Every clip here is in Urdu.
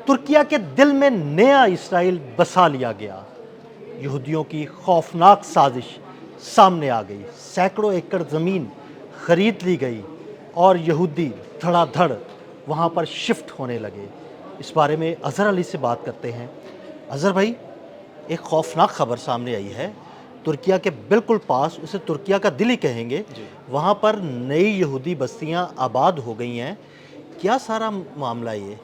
ترکیہ کے دل میں نیا اسرائیل بسا لیا گیا. یہودیوں کی خوفناک سازش سامنے آ گئی. سینکڑوں ایکڑ زمین خرید لی گئی اور یہودی دھڑا دھڑ وہاں پر شفٹ ہونے لگے. اس بارے میں اظہر علی سے بات کرتے ہیں. اظہر بھائی، ایک خوفناک خبر سامنے آئی ہے ترکیہ کے بالکل پاس، اسے ترکیہ کا دل ہی کہیں گے، وہاں پر نئی یہودی بستیاں آباد ہو گئی ہیں. کیا سارا معاملہ یہ؟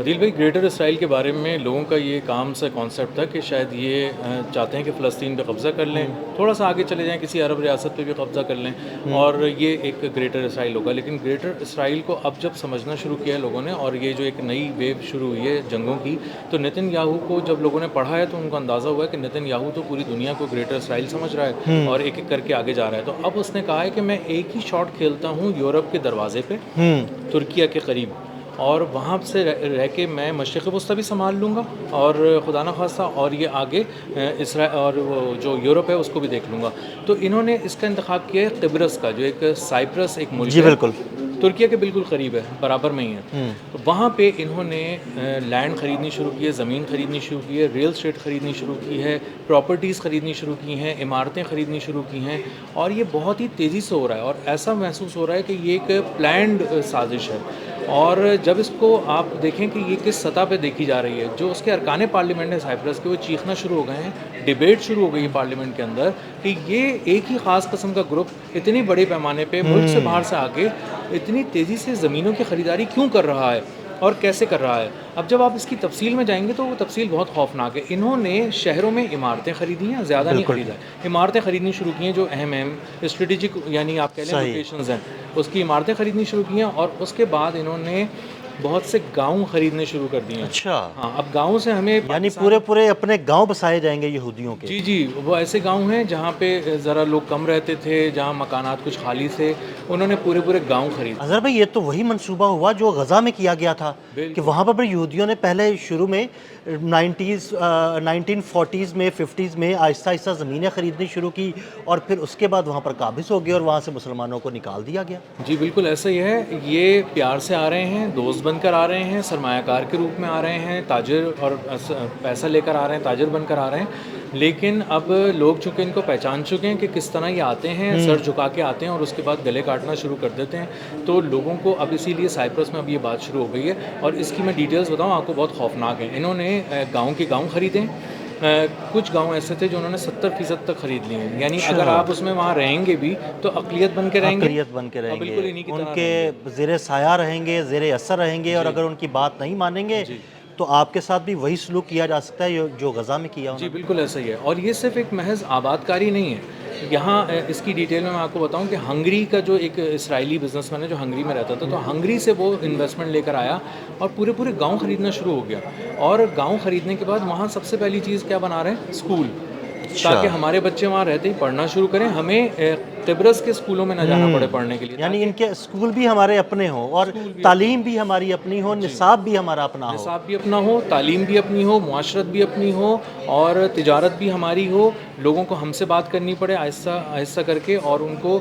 عدیل بھائی، گریٹر اسرائیل کے بارے میں لوگوں کا یہ کام سا کانسیپٹ تھا کہ شاید یہ چاہتے ہیں کہ فلسطین پہ قبضہ کر لیں، تھوڑا سا آگے چلے جائیں، کسی عرب ریاست پہ بھی قبضہ کر لیں اور یہ ایک گریٹر اسرائیل ہوگا. لیکن گریٹر اسرائیل کو اب جب سمجھنا شروع کیا ہے لوگوں نے، اور یہ جو ایک نئی ویو شروع ہوئی ہے جنگوں کی، تو نتن یاہو کو جب لوگوں نے پڑھا ہے تو ان کو اندازہ ہوا ہے کہ نتن یاہو تو پوری دنیا کو گریٹر اسرائیل سمجھ رہا ہے اور ایک ایک کر کے آگے جا رہا ہے. تو اب اس نے کہا ہے کہ میں ایک ہی شاٹ کھیلتا ہوں یورپ کے دروازے پہ، ترکیہ کے قریب، اور وہاں سے رہ کے میں مشرق وسطی بھی سنبھال لوں گا اور خدا نخواستہ اور یہ آگے اسرائیل اور وہ جو یورپ ہے اس کو بھی دیکھ لوں گا. تو انہوں نے اس کا انتخاب کیا ہے قبرص کا، جو ایک سائپرس ایک ملک جی ہے، بالکل ترکیہ کے بالکل قریب ہے، برابر میں ہی ہے. تو وہاں پہ انہوں نے لینڈ خریدنی شروع کی ہے، زمین خریدنی شروع کی ہے، ریل اسٹیٹ خریدنی شروع کی ہے، پراپرٹیز خریدنی شروع کی ہیں، عمارتیں خریدنی شروع کی ہیں، اور یہ بہت ہی تیزی سے ہو رہا ہے اور ایسا محسوس ہو رہا ہے کہ یہ ایک پلانڈ سازش ہے. اور جب اس کو آپ دیکھیں کہ یہ کس سطح پہ دیکھی جا رہی ہے، جو اس کے ارکان پارلیمنٹ ہے سائپرس کے، وہ چیخنا شروع ہو گئے ہیں، ڈیبیٹ شروع ہو گئی ہے پارلیمنٹ کے اندر کہ یہ ایک ہی خاص قسم کا گروپ اتنی بڑے پیمانے پہ ملک سے باہر سے آگے اتنی تیزی سے زمینوں کی خریداری کیوں کر رہا ہے اور کیسے کر رہا ہے. اب جب آپ اس کی تفصیل میں جائیں گے تو وہ تفصیل بہت خوفناک ہے. انہوں نے شہروں میں عمارتیں خریدی ہیں، زیادہ نہیں خریدا ہے، عمارتیں خریدنی شروع کی ہیں جو اہم اسٹریٹجک یعنی آپ کہہ لیں لوکیشنز ہیں، اس کی عمارتیں خریدنی شروع کی ہیں. اور اس کے بعد انہوں نے بہت سے گاؤں خریدنے شروع کر دیے ہیں. اچھا، ہاں، اب گاؤں سے ہمیں یعنی پورے اپنے گاؤں بسائے جائیں گے یہودیوں کے. جی وہ ایسے گاؤں ہیں جہاں پہ ذرا لوگ کم رہتے تھے، جہاں مکانات کچھ خالی تھے، انہوں نے پورے گاؤں خرید. اظہر بھائی، یہ تو وہی منصوبہ ہوا جو غزہ میں کیا گیا تھا کہ وہاں پر بھی یہودیوں نے پہلے شروع میں 1940s میں 50s میں آہستہ آہستہ زمینیں خریدنی شروع کی اور پھر اس کے بعد وہاں پر قابض ہو گئے اور وہاں سے مسلمانوں کو نکال دیا گیا. جی بالکل ایسا ہی ہے. یہ پیار سے آ رہے ہیں، دوست بن کر آ رہے ہیں، سرمایہ کار کے روپ میں آ رہے ہیں، تاجر اور پیسہ لے کر آ رہے ہیں، تاجر بن کر آ رہے ہیں. لیکن اب لوگ چونکہ ان کو پہچان چکے ہیں کہ کس طرح یہ آتے ہیں، سر جھکا کے آتے ہیں اور اس کے بعد گلے کاٹنا شروع کر دیتے ہیں. تو لوگوں کو اب اسی لیے سائپرس میں اب یہ بات شروع ہو گئی ہے. اور اس کی میں ڈیٹیلز بتاؤں آپ کو، بہت خوفناک ہیں. انہوں نے گاؤں کے گاؤں خریدے، کچھ گاؤں ایسے تھے جو انہوں نے 70% تک خرید لیے ہیں. یعنی اگر آپ اس میں وہاں رہیں گے بھی تو اقلیت بن کے رہیں گے، بالکل انہی کی ان طرح کے رہیں گے. زیر سایہ رہیں گے، زیر اثر رہیں گے، اور اگر ان کی بات نہیں مانیں گے تو آپ کے ساتھ بھی وہی سلوک کیا جا سکتا ہے جو غزہ میں کیا. جی بالکل ایسا ہی ہے. اور یہ صرف ایک محض آباد کاری نہیں ہے. یہاں اس کی ڈیٹیل میں آپ کو بتاؤں کہ ہنگری کا جو ایک اسرائیلی بزنس مین ہے جو ہنگری میں رہتا تھا، تو ہنگری سے وہ انویسٹمنٹ لے کر آیا اور پورے گاؤں خریدنا شروع ہو گیا. اور گاؤں خریدنے کے بعد وہاں سب سے پہلی چیز کیا بنا رہے ہیں؟ اسکول، تاکہ ہمارے بچے وہاں رہتے ہی پڑھنا شروع کریں، ہمیں قبرص کے اسکولوں میں نہ جانا پڑے پڑھنے کے لیے. یعنی ان کے اسکول بھی ہمارے اپنے ہوں اور تعلیم بھی ہماری اپنی ہو، نصاب بھی ہمارا اپنا ہو. نصاب بھی اپنا ہو، تعلیم بھی اپنی ہو، معاشرت بھی اپنی ہو، اور تجارت بھی ہماری ہو. لوگوں کو ہم سے بات کرنی پڑے آہستہ آہستہ کر کے، اور ان کو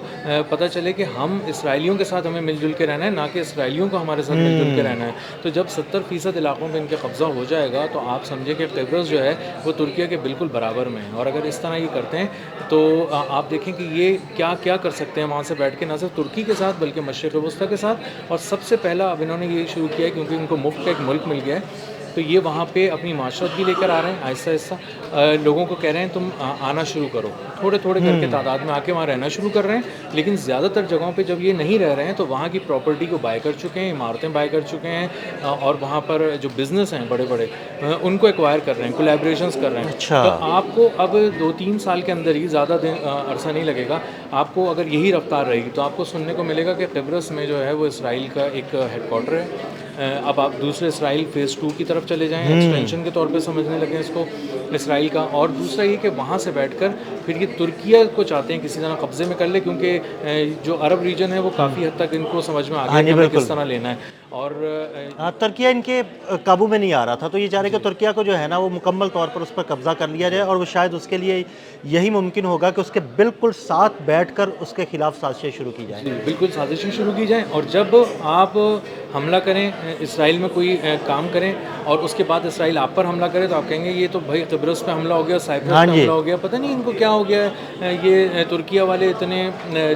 پتہ چلے کہ ہم اسرائیلیوں کے ساتھ ہمیں مل جل کے رہنا ہے، نہ کہ اسرائیلیوں کو ہمارے ساتھ مل جل کے رہنا ہے. تو جب 70% علاقوں پہ ان کے قبضہ ہو جائے گا تو آپ سمجھے کہ قبرص جو ہے وہ ترکیہ کے بالکل برابر میں ہے. اور اگر اس طرح یہ کرتے ہیں تو آپ دیکھیں کہ یہ کیا کر سکتے ہیں وہاں سے بیٹھ کے، نہ صرف ترکی کے ساتھ بلکہ مشرق وسطیٰ کے ساتھ. اور سب سے پہلا اب انہوں نے یہ شروع کیا ہے کیونکہ ان کو مفت کا ایک ملک مل گیا ہے، تو یہ وہاں پہ اپنی معاشرت بھی لے کر آ رہے ہیں آہستہ آہستہ. لوگوں کو کہہ رہے ہیں تم آنا شروع کرو، تھوڑے کر کے تعداد میں آ کے وہاں رہنا شروع کر رہے ہیں. لیکن زیادہ تر جگہوں پہ جب یہ نہیں رہ رہے ہیں تو وہاں کی پراپرٹی کو بائی کر چکے ہیں، عمارتیں بائی کر چکے ہیں، اور وہاں پر جو بزنس ہیں بڑے ان کو ایکوائر کر رہے ہیں، کولیبریشنز کر رہے ہیں. تو آپ کو اب 2-3 سال کے اندر ہی، زیادہ عرصہ نہیں لگے گا آپ کو، اگر یہی رفتار رہے گی تو آپ کو سننے کو ملے گا کہ قبرص میں جو ہے وہ اسرائیل کا ایک ہیڈ کوارٹر ہے. اب آپ دوسرے اسرائیل فیز 2 کی طرف چلے جائیں، ایکسٹینشن کے طور پہ سمجھنے لگیں اس کو اسرائیل کا. اور دوسرا یہ کہ وہاں سے بیٹھ کر پھر یہ ترکیہ کو چاہتے ہیں کسی طرح قبضے میں کر لے، کیونکہ جو عرب ریجن ہے وہ کافی حد تک ان کو سمجھ میں آ گیا کہ ہمیں کس طرح لینا ہے. اور ترکیہ ان کے قابو میں نہیں آ رہا تھا، تو یہ چاہ رہے کہ ترکیہ کو جو ہے نا وہ مکمل طور پر اس پر قبضہ کر لیا جائے، اور وہ شاید اس کے لیے یہی ممکن ہوگا کہ اس کے بالکل ساتھ بیٹھ کر اس کے خلاف سازشیں شروع کی جائیں۔ جی بالکل سازشیں شروع کی جائیں، اور جب آپ حملہ کریں اسرائیل میں کوئی کام کریں اور اس کے بعد اسرائیل آپ پر حملہ کرے تو آپ کہیں گے یہ تو بھائی قبرص پہ حملہ ہو گیا، سائپرس پہ حملہ ہو گیا، پتہ نہیں ان کو کیا ہو گیا ہے، یہ ترکیہ والے اتنے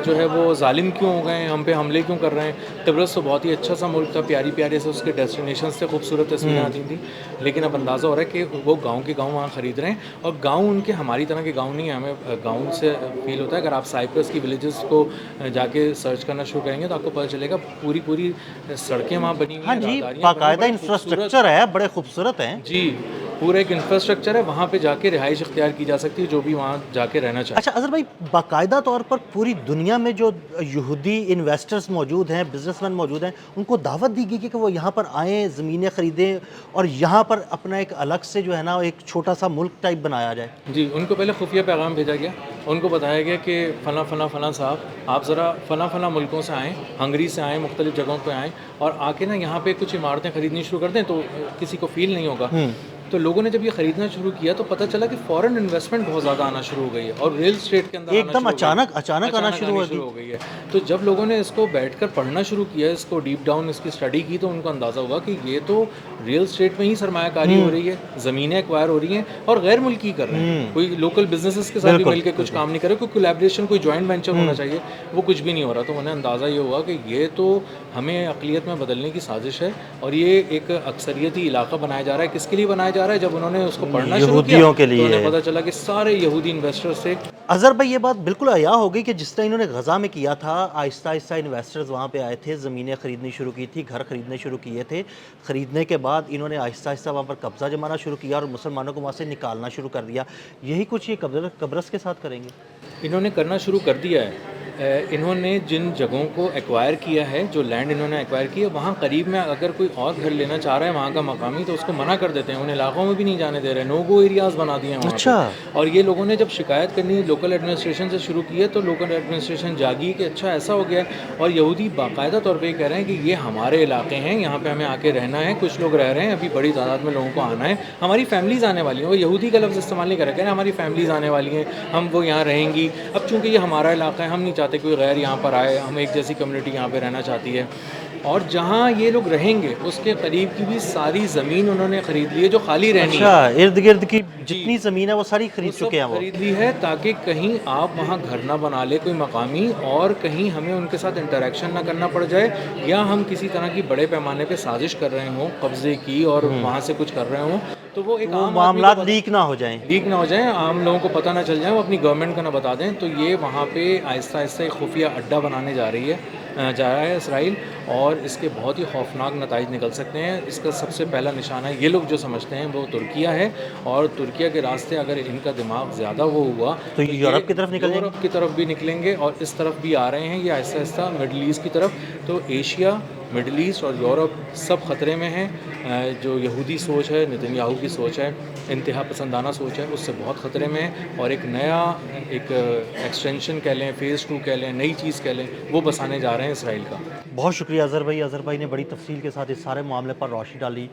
جو ہے وہ ظالم کیوں ہو گئے ہیں، ہم پہ حملے کیوں کر رہے ہیں۔ قبرص تو بہت ہی اچھا سا ملک تھا، پیاری پیارے سے اس کے ڈیسٹینیشن سے خوبصورت تصویریں آتی تھیں، لیکن اب اندازہ ہو رہا ہے کہ وہ گاؤں کے گاؤں وہاں خرید رہے ہیں، اور گاؤں ان کے ہماری طرح کے گاؤں نہیں ہیں۔ ہمیں گاؤں سے فیل ہوتا ہے، اگر آپ سائپرس کی ولیجز کو جا کے سرچ کرنا شروع کریں گے تو آپ کو پتہ چلے گا پوری سڑکیں وہاں بنی ہوئی ہاں ہیں، جی، راہداریاں بنی باقاعدہ بڑی انفراسٹرکچر ہے، بڑے خوبصورت ہیں۔ جی پورا ایک انفراسٹرکچر ہے، وہاں پہ جا کے رہائش اختیار کی جا سکتی ہے جو بھی وہاں جا کے رہنا چاہے۔ اچھا اظہر بھائی، باقاعدہ طور پر پوری دنیا میں جو یہودی انویسٹرز موجود ہیں، بزنس مین موجود ہیں، ان کو دعوت دی گئی کہ وہ یہاں پر آئیں، زمینیں خریدیں، اور یہاں پر اپنا ایک الگ سے جو ہے نا ایک چھوٹا سا ملک ٹائپ بنایا جائے۔ جی ان کو پہلے خفیہ پیغام بھیجا گیا، ان کو بتایا گیا کہ فلاں فلاں فلاں صاحب آپ ذرا فلاں فلاں ملکوں سے آئیں، ہنگری سے آئیں، مختلف جگہوں پہ آئیں، اور آ کے نا یہاں پہ کچھ عمارتیں خریدنی شروع کر دیں تو کسی کو فیل نہیں ہوگا۔ تو لوگوں نے جب یہ خریدنا شروع کیا تو پتہ چلا کہ فورن انویسٹمنٹ بہت زیادہ آنا شروع ہو گئی ہے، اور ریل اسٹیٹ کے اندر ایک دم اچانک آنا شروع ہو ہو گئی ہے۔ تو جب لوگوں نے اس کو بیٹھ کر پڑھنا شروع کیا، اس کو ڈیپ ڈاؤن اس کی اسٹڈی کی، تو ان کو اندازہ ہوا کہ یہ تو ریل اسٹیٹ میں ہی سرمایہ کاری ہو رہی ہے، زمینیں ایکوائر ہو رہی ہیں، اور غیر ملکی کر رہے ہیں، کوئی لوکل بزنسز کے ساتھ بھی مل کے کچھ کام نہیں کر رہے، کوئی کولیبریشن، کوئی جوائنٹ وینچر ہونا چاہیے، وہ کچھ بھی نہیں ہو رہا۔ تو انہیں اندازہ یہ ہوا کہ یہ تو ہمیں اقلیت میں بدلنے کی سازش ہے، اور یہ ایک اکثریتی علاقہ بنایا جا رہا ہے۔ کس کے لیے بنایا جا رہا ہے؟ جب انہوں نے اس کو پڑھنا شروع کیا یہودیوں کے تو لیے۔ انہیں پتہ چلا کہ سارے یہودی انویسٹر سے اظہر بھائی، یہ بات بالکل عیاں ہو گئی کہ جس طرح انہوں نے غزہ میں کیا تھا، آہستہ آہستہ انویسٹرز وہاں پہ آئے تھے، زمینیں خریدنی شروع کی تھی، گھر خریدنے شروع کیے تھے، خریدنے کے بعد انہوں نے آہستہ آہستہ وہاں پر قبضہ جمانا شروع کیا اور مسلمانوں کو وہاں سے نکالنا شروع کر دیا۔ یہی کچھ یہ قبرص کے ساتھ کریں گے؟ انہوں نے کرنا شروع کر دیا ہے۔ انہوں نے جن جگہوں کو ایکوائر کیا ہے، جو لینڈ انہوں نے ایکوائر کی ہے، وہاں قریب میں اگر کوئی اور گھر لینا چاہ رہا ہے وہاں کا مقامی تو اس کو منع کر دیتے ہیں، ان علاقوں میں بھی نہیں جانے دے رہے، نو گو ایریاز بنا دیے ہیں وہاں پہ۔ اور یہ لوگوں نے جب شکایت کرنی لوکل ایڈمنسٹریشن سے شروع کی ہے تو لوکل ایڈمنسٹریشن جاگی کہ اچھا ایسا ہو گیا ہے، اور یہودی باقاعدہ طور پہ یہ کہہ رہے ہیں کہ یہ ہمارے علاقے ہیں، یہاں پہ ہمیں آ کے رہنا ہے، کچھ لوگ رہ رہے ہیں، ابھی بڑی تعداد میں لوگوں کو آنا ہے، ہماری فیملیز آنے والی ہیں۔ وہ یہودی کا لفظ استعمال نہیں کر رہے، کہہ رہے ہیں ہماری فیملیز آنے والی ہیں، ہم وہ یہاں رہیں گی۔ اب چونکہ یہ ہمارا علاقہ ہے، ہم نہیں چاہتے کوئی غیر یہاں پر آئے، ہم ایک جیسی کمیونٹی یہاں پہ رہنا چاہتی ہے، اور جہاں یہ لوگ رہیں گے اس کے قریب کی بھی ساری زمین انہوں نے خرید لی ہے جو خالی رہنی ہے۔ اچھا، ارد گرد کی جتنی زمین ہے وہ ساری خرید چکے ہیں وہ؟ خرید لی ہے تاکہ کہیں آپ وہاں گھر نہ بنا لے کوئی مقامی، اور کہیں ہمیں ان کے ساتھ انٹریکشن نہ کرنا پڑ جائے، یا ہم کسی طرح کی بڑے پیمانے پہ سازش کر رہے ہوں قبضے کی اور وہاں سے کچھ کر رہے ہوں تو وہ ایک عام معاملات لیک نہ ہو جائیں، عام لوگوں کو پتہ نہ چل جائیں، وہ اپنی گورنمنٹ کو نہ بتا دیں۔ تو یہ وہاں پہ آہستہ آہستہ ایک خفیہ اڈہ بنانے جا رہا ہے اسرائیل، اور اس کے بہت ہی خوفناک نتائج نکل سکتے ہیں۔ اس کا سب سے پہلا نشانہ یہ لوگ جو سمجھتے ہیں وہ ترکیہ ہے، اور ترکیہ کے راستے اگر ان کا دماغ زیادہ وہ ہوا تو یورپ کی طرف نکل جائیں گے، یورپ کی طرف بھی نکلیں گے، اور اس طرف بھی آ رہے ہیں یہ آہستہ آہستہ مڈل ایسٹ کی طرف۔ تو ایشیا، مڈل ایسٹ اور یورپ سب خطرے میں ہیں۔ جو یہودی سوچ ہے، نتن یاہو کی سوچ ہے، انتہا پسندانہ سوچ ہے، اس سے بہت خطرے میں ہے، اور ایک نیا ایک ایکسٹینشن کہہ لیں، فیز 2 کہہ لیں، نئی چیز کہہ لیں، وہ بسانے جا رہے ہیں اسرائیل کا۔ بہت شکریہ اظہر بھائی۔ اظہر بھائی نے بڑی تفصیل کے ساتھ اس سارے معاملے پر روشنی ڈالی۔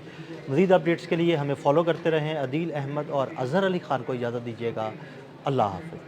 مزید اپڈیٹس کے لیے ہمیں فالو کرتے رہیں۔ عدیل احمد اور اظہر علی خان کو اجازت دیجیے گا۔ اللہ حافظ۔